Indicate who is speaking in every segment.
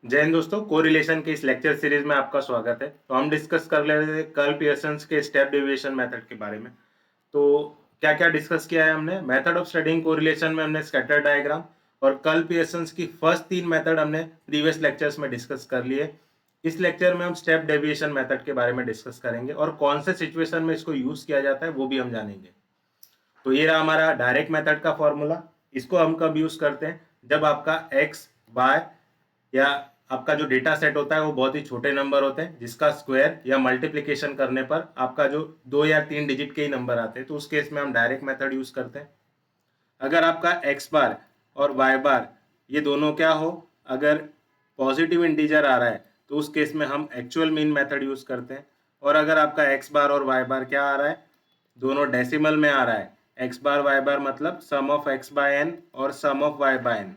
Speaker 1: जय हिंद दोस्तों, कोरिलेशन के इस लेक्चर सीरीज में आपका स्वागत है। तो हम डिस्कस कर रहे थे कर्ल पियर्सन्स के स्टेप डेविएशन मेथड के बारे में। तो क्या क्या डिस्कस किया है हमने? मेथड ऑफ स्टडीइंग कोरिलेशन में हमने स्कैटर डायग्राम और कर्ल पियर्सन्स की फर्स्ट 3 मेथड हमने प्रीवियस लेक्चर्स में डिस्कस कर लिए। इस लेक्चर में हम स्टेप डेविएशन मेथड के बारे में डिस्कस करेंगे और कौन से सिचुएशन में इसको यूज किया जाता है वो भी हम जानेंगे। तो ये रहा हमारा डायरेक्ट मेथड का फॉर्मूला। इसको हम कब यूज करते हैं? जब आपका एक्स वाई या आपका जो डेटा सेट होता है वो बहुत ही छोटे नंबर होते हैं, जिसका स्क्वायर या मल्टीप्लिकेशन करने पर आपका जो 2 या 3 डिजिट के ही नंबर आते हैं, तो उस केस में हम डायरेक्ट मेथड यूज करते हैं। अगर आपका एक्स बार और वाई बार ये दोनों क्या हो, अगर पॉजिटिव इंटीजर आ रहा है तो उस केस में हम एक्चुअल मीन मेथड यूज करते हैं। और अगर आपका एक्स बार और वाई बार क्या आ रहा है, दोनों डेसिमल में आ रहा है, एक्स बार वाई बार मतलब सम ऑफ एक्स बाय एन और सम ऑफ वाई बाय एन,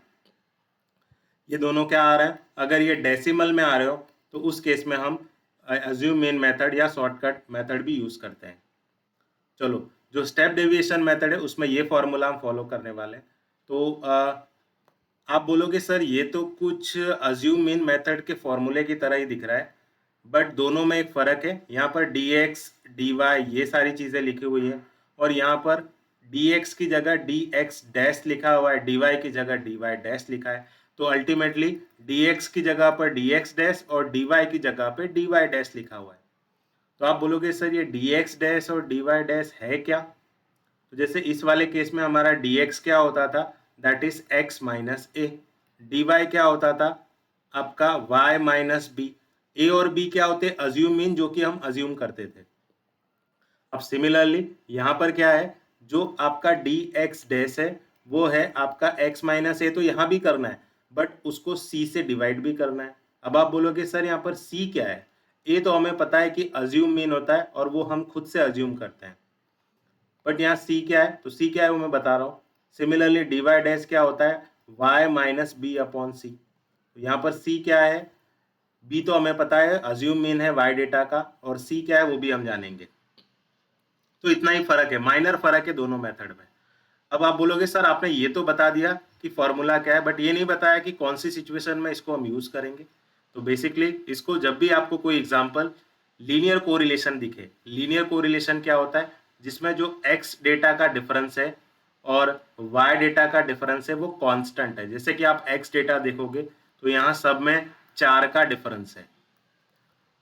Speaker 1: ये दोनों क्या आ रहा है, अगर ये डेसिमल में आ रहे हो तो उस केस में हम अज्यूम मीन मेथड या शॉर्टकट मेथड भी यूज करते हैं। चलो, जो स्टेप डेविएशन मेथड है उसमें ये फॉर्मूला हम फॉलो करने वाले हैं। तो आप बोलोगे सर ये तो कुछ अज्यूम मीन मेथड के फॉर्मूले की तरह ही दिख रहा है, बट दोनों में एक फ़र्क है। यहाँ पर dx dy ये सारी चीज़ें लिखी हुई है और यहाँ पर dx की जगह dx डैश लिखा हुआ है, dy की जगह dy डैश लिखा है। तो अल्टीमेटली dx की जगह पर dx डैश और dy की जगह पे dy डैश लिखा हुआ है। तो आप बोलोगे सर ये dx डैश और dy डैश है क्या? तो जैसे इस वाले केस में हमारा dx क्या होता था, that is x minus A. dy क्या होता था, आपका y माइनस बी। ए और बी क्या होते, अज्यूम मीन, जो कि हम अज्यूम करते थे। अब सिमिलरली यहाँ पर क्या है, जो आपका dx डैश है वो है आपका x माइनस ए, तो यहाँ भी करना है बट उसको c से डिवाइड भी करना है। अब आप बोलोगे सर यहाँ पर c क्या है? ए तो हमें पता है कि अज्यूम मीन होता है और वो हम खुद से अज्यूम करते हैं, बट यहाँ सी क्या है, तो सी क्या है वो मैं बता रहा हूँ। सिमिलरली डी वाई डैश क्या होता है, वाई माइनस बी अपॉन सी। तो यहाँ पर सी क्या है, बी तो हमें पता है अज्यूम मीन है वाई डेटा का, और सी क्या है वो भी हम जानेंगे। तो इतना ही फर्क है, माइनर फर्क है दोनों मेथड में। अब आप बोलोगे सर आपने ये तो बता दिया कि फॉर्मूला क्या है, बट ये नहीं बताया कि कौन सी सिचुएशन में इसको हम यूज करेंगे। तो बेसिकली इसको जब भी आपको कोई एग्जांपल लीनियर कोरिलेशन दिखे, लीनियर कोरिलेशन क्या होता है, जिसमें जो x डेटा का डिफरेंस है और y डेटा का डिफरेंस है वो कांस्टेंट है। जैसे कि आप x डेटा देखोगे तो यहाँ सब में 4 का डिफरेंस है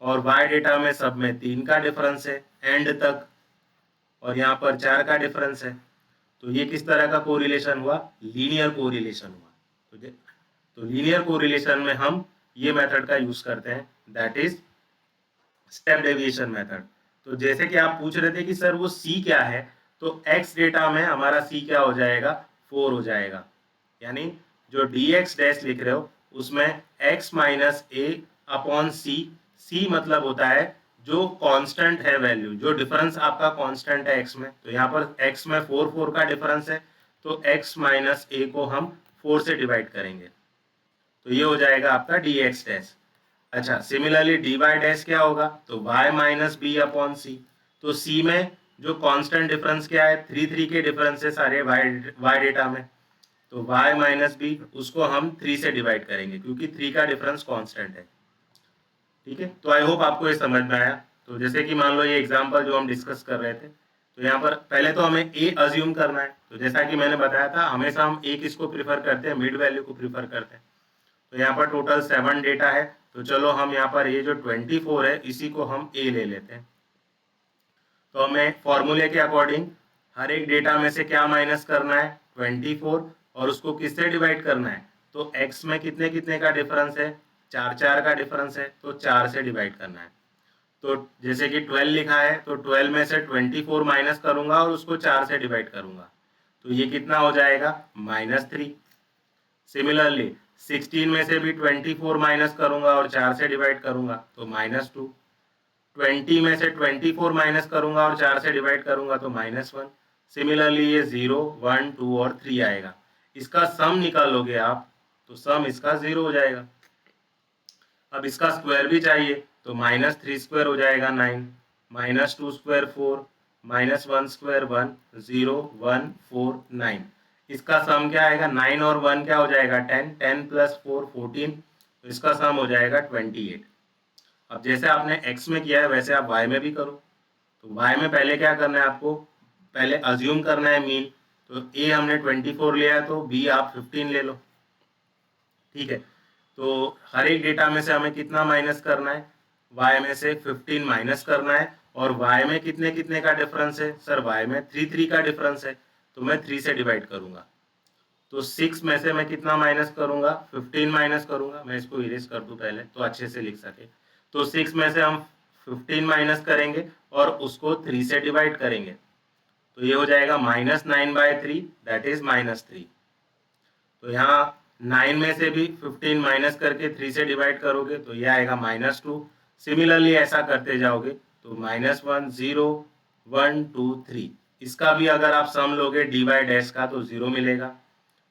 Speaker 1: और y डेटा में सब में 3 का डिफरेंस है एंड तक, और यहाँ पर 4 का डिफरेंस है। तो ये किस तरह का कोरिलेशन हुआ, लीनियर कोरिलेशन हुआ। तो लीनियर कोरिलेशन में हम ये मेथड का यूज करते हैं, that is step deviation method. तो जैसे कि आप पूछ रहे थे कि सर वो c क्या है, तो x डेटा में हमारा c क्या हो जाएगा, 4 हो जाएगा। यानी जो dx डैश लिख रहे हो उसमें x माइनस ए अपॉन सी, सी मतलब होता है जो कांस्टेंट है वैल्यू, जो डिफरेंस आपका कांस्टेंट है x में। तो यहाँ पर x में 4 का डिफरेंस है, तो x माइनस ए को हम 4 से डिवाइड करेंगे, तो ये हो जाएगा आपका dx डैश। अच्छा, सिमिलरली dy डैश क्या होगा, तो y माइनस बी अपॉन सी। तो c में जो कांस्टेंट डिफरेंस क्या है, 3 के डिफरेंस है सारे y डेटा में, तो y माइनस बी उसको हम 3 से डिवाइड करेंगे क्योंकि 3 का डिफरेंस कांस्टेंट है। ठीक है, तो आई होप आपको ये समझ में आया। तो जैसे कि मान लो ये एग्जांपल जो हम डिस्कस कर रहे थे, तो यहाँ पर पहले तो हमें a अज्यूम करना है। तो जैसा कि मैंने बताया था हमेशा हम a किसको प्रीफर करते हैं, मिड वैल्यू को प्रीफर करते हैं। तो यहाँ पर टोटल 7 डेटा है, तो चलो हम यहाँ पर ये जो 24 है इसी को हम a ले लेते हैं। तो हमें फॉर्मूले के अकॉर्डिंग हर एक डेटा में से क्या माइनस करना है, 24, और उसको किससे डिवाइड करना है, तो x में कितने कितने का डिफरेंस है, 4 का डिफरेंस है, तो 4 से डिवाइड करना है। तो जैसे कि 12 लिखा है तो 12 में से 24 माइनस करूंगा और उसको 4 से डिवाइड करूंगा, तो ये कितना हो जाएगा, -3। सिमिलरली 16 में से भी 24 माइनस करूंगा और 4 से डिवाइड करूंगा तो -2। 20 में से 24 माइनस करूंगा और 4 से डिवाइड करूंगा तो -1। सिमिलरली ये 0, 1, 2 और 3 आएगा। इसका सम निकालोगे आप तो सम इसका 0 हो जाएगा। अब इसका स्क्वायर भी चाहिए तो -3 स्क्वायर हो जाएगा 9, -2 स्क्वायर 4, -1 स्क्वायर 1, 0, 1, 4, 9। इसका सम क्या आएगा, 9 और 1 क्या हो जाएगा 10, 10 प्लस 4 14, तो इसका सम हो जाएगा 28। अब जैसे आपने x में किया है वैसे आप y में भी करो। तो y में पहले क्या करना है आपको, पहले अज्यूम करना है मीन। तो a हमने 24 लिया है तो b आप 15 ले लो, ठीक है। तो हर एक डेटा में से हमें कितना माइनस करना है, y में से 15 माइनस करना है। और y में कितने कितने का डिफरेंस है सर, y में 3 का डिफरेंस है, तो मैं 3 से डिवाइड करूंगा। तो 6 में से मैं कितना माइनस करूंगा, 15 माइनस करूंगा। मैं इसको इरेज कर दूं पहले तो अच्छे से लिख सके। तो 6 में से हम 15 माइनस करेंगे और उसको 3 से डिवाइड करेंगे, तो ये हो जाएगा -9/3, दैट इज -3। तो यहाँ 9 में से भी 15 माइनस करके 3 से डिवाइड करोगे तो ये आएगा -2। सिमिलरली ऐसा करते जाओगे तो -1 0 1 2 3। इसका भी अगर आप सम लोगे dy डैश का तो 0 मिलेगा।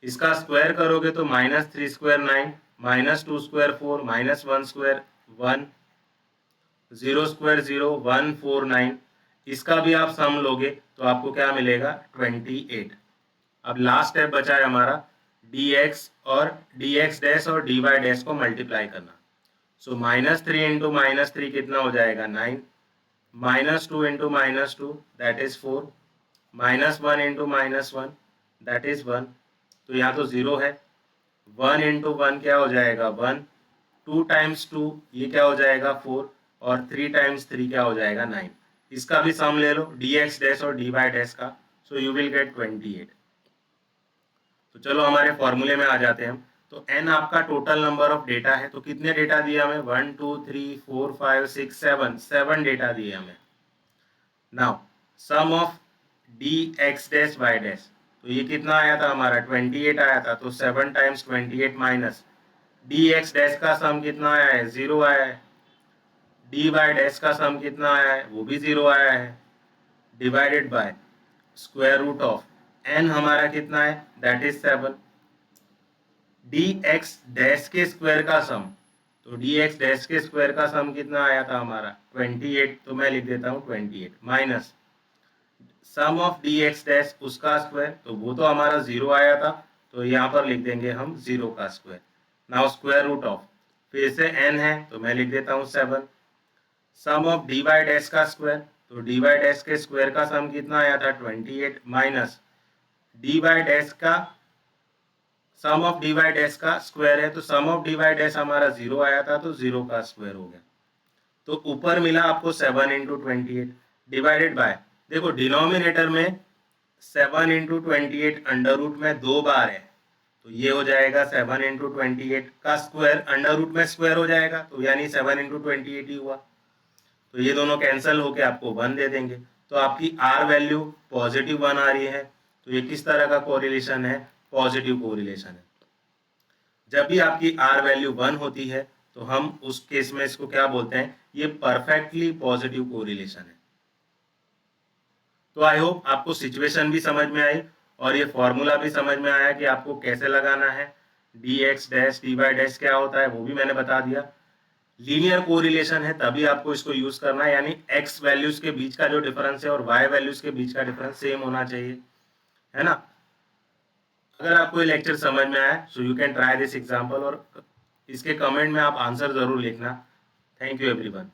Speaker 1: इसका स्क्वायर करोगे तो -3 स्क्वायर 9, -2 स्क्वायर 4, -1 स्क्वायर 1, 0 स्क्वायर 0 1 4 9। इसका भी आप सम लोगे तो आपको क्या मिलेगा, 28। अब लास्ट स्टेप बचा है हमारा dx और dx डैश और dy डैश को मल्टीप्लाई करना। सो -3 इंटू -3 कितना हो जाएगा 9, -2 into -2 that is 4, -1 into -1 that is 1। तो यहाँ तो 0 है। 1 इंटू 1 क्या हो जाएगा 1, 2 टाइम्स 2 ये क्या हो जाएगा 4, और 3 टाइम्स 3 क्या हो जाएगा 9। इसका भी सम ले लो dx डैश और dy डैश का, सो यू विल गेट 28। तो चलो हमारे फॉर्मूले में आ जाते हैं हम। तो n आपका टोटल नंबर ऑफ डेटा है। तो कितने डेटा दिए हमें, 1 2 3 4 5 6 7, 7 डेटा दिए हमें। Now sum of dx dash y dash, तो ये कितना आया था हमारा 28 आया था। तो 7 टाइम्स 28 माइनस dx डैश का सम कितना आया है, 0 आया है। dy डैश का सम कितना आया है, वो भी 0 आया है, divided by square root of n हमारा कितना है, दैट इज 7। dx डैश के स्क्वायर का सम, तो dx डैश के स्क्वायर का सम कितना आया था हमारा 28। तो मैं लिख देता हूँ 28 minus sum of dx dash उसका स्क्वायर, तो वो तो हमारा 0 आया था, तो यहाँ पर लिख देंगे हम 0 का square. Now square root of, फिर से n है तो मैं लिख देता हूँ 7। सम ऑफ dy डैश का स्क्वायर, तो dy डैश के स्क्वायर का सम कितना आया था 28 माइनस dy डैश का सम ऑफ dy डैश का स्क्वायर है, तो सम ऑफ dy डैश हमारा 0 आया था तो 0 का स्क्वायर हो गया। तो ऊपर मिला आपको 7 इंटू 28 डिवाइडेड बाय, देखो डिनोमिनेटर में 7 इंटू 28 अंडर रूट में 2 बार है, तो ये हो जाएगा 7 इंटू 28 का स्क्वायर, अंडर रूट में स्क्वायर हो जाएगा, तो यानी 7 इंटू 28 ही हुआ। तो ये दोनों कैंसिल होके आपको 1 दे देंगे। तो आपकी आर वैल्यू पॉजिटिव 1 आ रही है। तो ये किस तरह का कोरिलेशन है, पॉजिटिव कोरिलेशन है। जब भी आपकी आर वैल्यू 1 होती है तो हम उस केस में इसको क्या बोलते हैं, ये परफेक्टली पॉजिटिव कोरिलेशन है। तो आई होप आपको सिचुएशन भी समझ में आई और ये फॉर्मूला भी समझ में आया कि आपको कैसे लगाना है। dx डैश dy डैश क्या होता है वो भी मैंने बता दिया। लीनियर कोरिलेशन है तभी आपको इसको यूज करना है, यानी x वैल्यूज के बीच का जो डिफरेंस है और y वैल्यूज के बीच का डिफरेंस सेम होना चाहिए, है ना। अगर आपको ये लेक्चर समझ में आया so you can try this example और इसके कमेंट में आप आंसर जरूर लिखना। Thank you everyone.